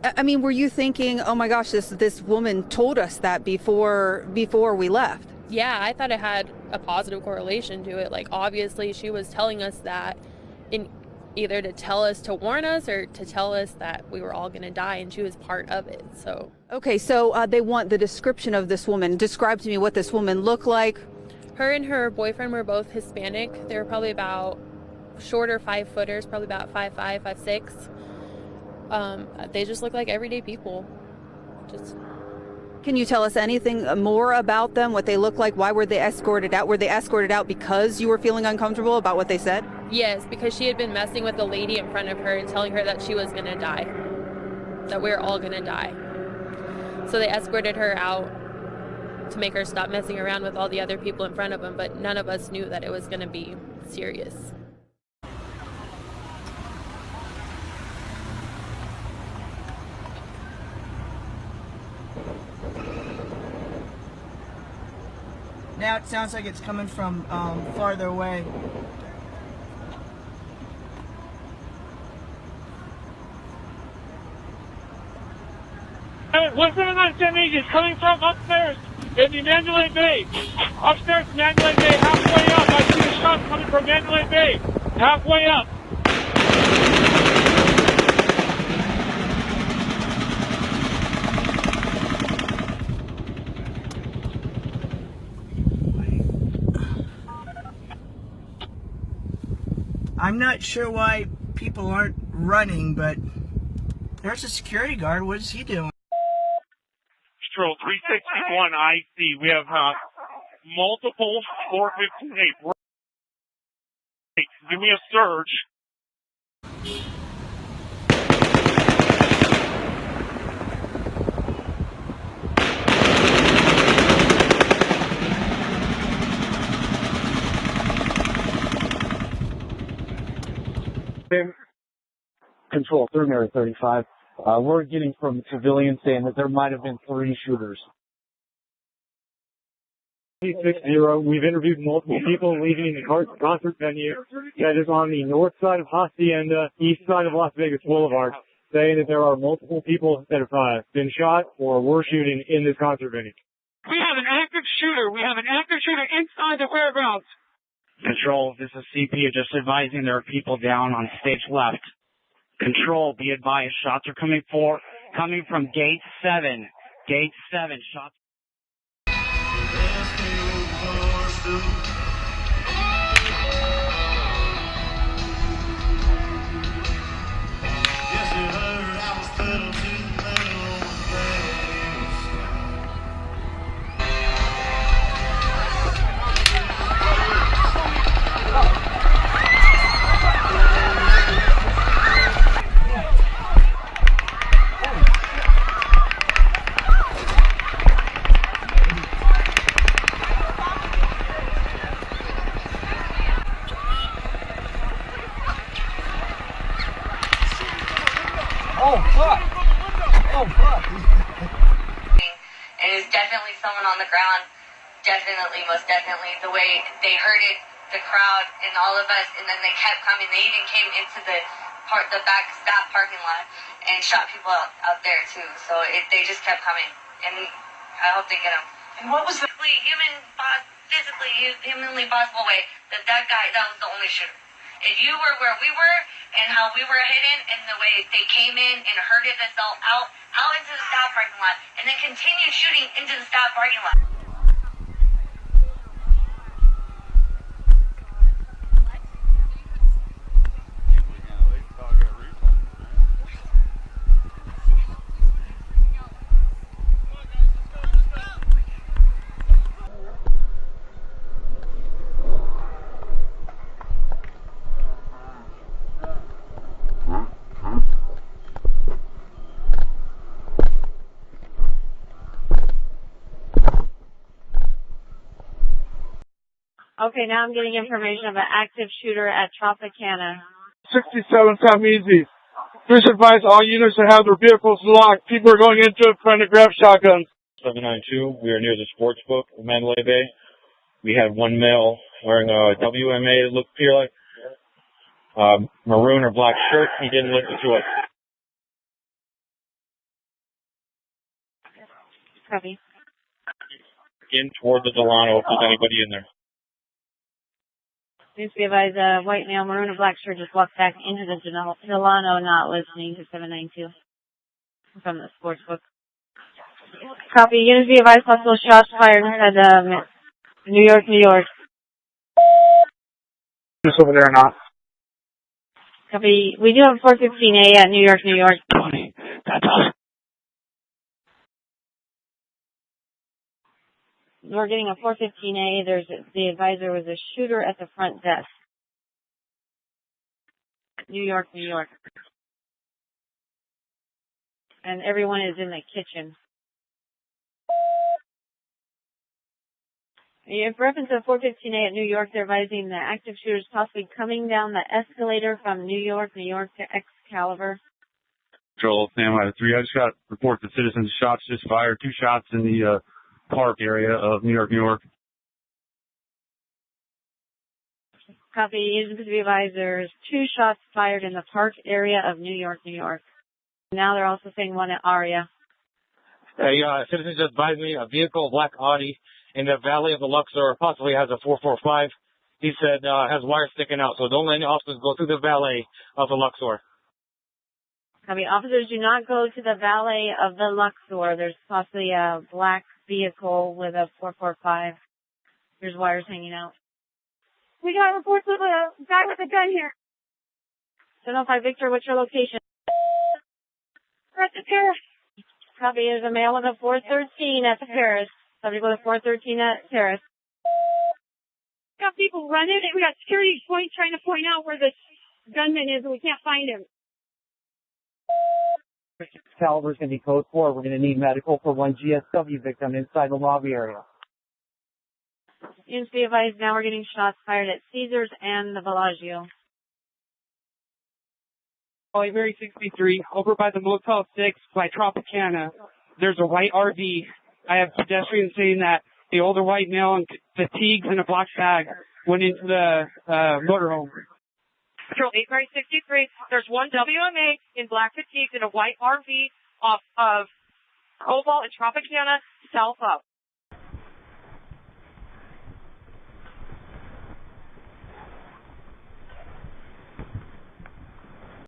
I mean, were you thinking, oh my gosh, this woman told us that before we left? Yeah, I thought it had a positive correlation to it. Like, obviously, she was telling us that in either to tell us to warn us or to tell us that we were all going to die, and she was part of it. So, Okay, so they want the description of this woman. Describe to me what this woman looked like. her and her boyfriend were both Hispanic. They were probably about shorter 5-footers, probably about 5'5", 5'6". They just look like everyday people. Just Can you tell us anything more about them, what they look like? Why were they escorted out? Were they escorted out because you were feeling uncomfortable about what they said? yes, because she had been messing with the lady in front of her and telling her that she was going to die, that we were all going to die. So they escorted her out to make her stop messing around with all the other people in front of them, but none of us knew that it was going to be serious. Now it sounds like it's coming from farther away. What's going on, Jimmy? Is coming from upstairs in the Mandalay Bay. Upstairs in Mandalay Bay, halfway up. I see a shot coming from Mandalay Bay. Halfway up. I'm not sure why people aren't running, but there's a security guard. What is he doing? Patrol 361 IC. We have multiple 458. Give me a surge. Control, Thermary 35. We're getting from civilians saying that there might have been 3 shooters. 60. We've interviewed multiple people leaving the concert venue that is on the north side of Hacienda, east side of Las Vegas Boulevard, saying that there are multiple people that have been shot or were shooting in this concert venue. We have an active shooter. We have an active shooter inside the whereabouts. Control, this is CP just advising there are people down on stage left. Control, be advised, shots are coming from gate 7. Gate 7, shots. Oh, fuck! Oh, fuck! And it's definitely someone on the ground. Definitely, most definitely. The way they heard it, the crowd and all of us, and then they kept coming. They even came into the back staff parking lot and shot people out there too. So they just kept coming, and I hope they get them. And what was the physically humanly possible way that guy, that was the only shooter? If you were where we were and how we were hidden and the way they came in and herded us all out into the staff parking lot and then continued shooting into the staff parking lot. Okay, now I'm getting information of an active shooter at Tropicana. 67 South Easy. Please advise all units to have their vehicles locked. People are going into it trying to grab shotguns. 792. We are near the sports book in Mandalay Bay. We had one male wearing a WMA, looked like maroon or black shirt. He didn't listen to us. Copy. In toward the Delano if there's anybody in there. Please be advised, white male, maroon and black shirt just walked back into the Delano, not listening to 792 from the sports book. Copy. Units be advised, possible shots fired at New York, New York. Just over there or not? Copy. We do have 415A at New York, New York. That's us. We're getting a 415A. The advisor was a shooter at the front desk. New York, New York. And everyone is in the kitchen. In reference to 415A at New York, they're advising the active shooters possibly coming down the escalator from New York, New York to Excalibur. Control, standby 3. I just got reports of citizens shots just fired. 2 shots in the park area of New York, New York. Copy. Agents to be advised, there's 2 shots fired in the park area of New York, New York. Now they're also saying one at Aria. Hey, citizens just advised me a vehicle, black Audi, in the valley of the Luxor, possibly has a 445. He said has wires sticking out, so don't let any officers go through the valet of the Luxor. Copy. Officers, do not go to the valet of the Luxor. There's possibly a black vehicle with a 445. There's wires hanging out. We got reports of a guy with a gun here. 705 Victor, what's your location? We're at the terrace. Copy. There's a male with a 413 at the terrace. Subject with a 413 at terrace. Got people running, and we got security trying to point out where the gunman is, and we can't find him. Caliber's going to be code 4. We're going to need medical for one GSW victim inside the lobby area. Units be advised, now we're getting shots fired at Caesars and the Bellagio. Ivory 63, over by the Motel 6 by Tropicana. There's a white RV. I have pedestrians saying that the older white male in fatigues and a black bag went into the motorhome. Patrol 863, there's one WMA in black fatigues in a white RV off of Cobalt and Tropicana, south up.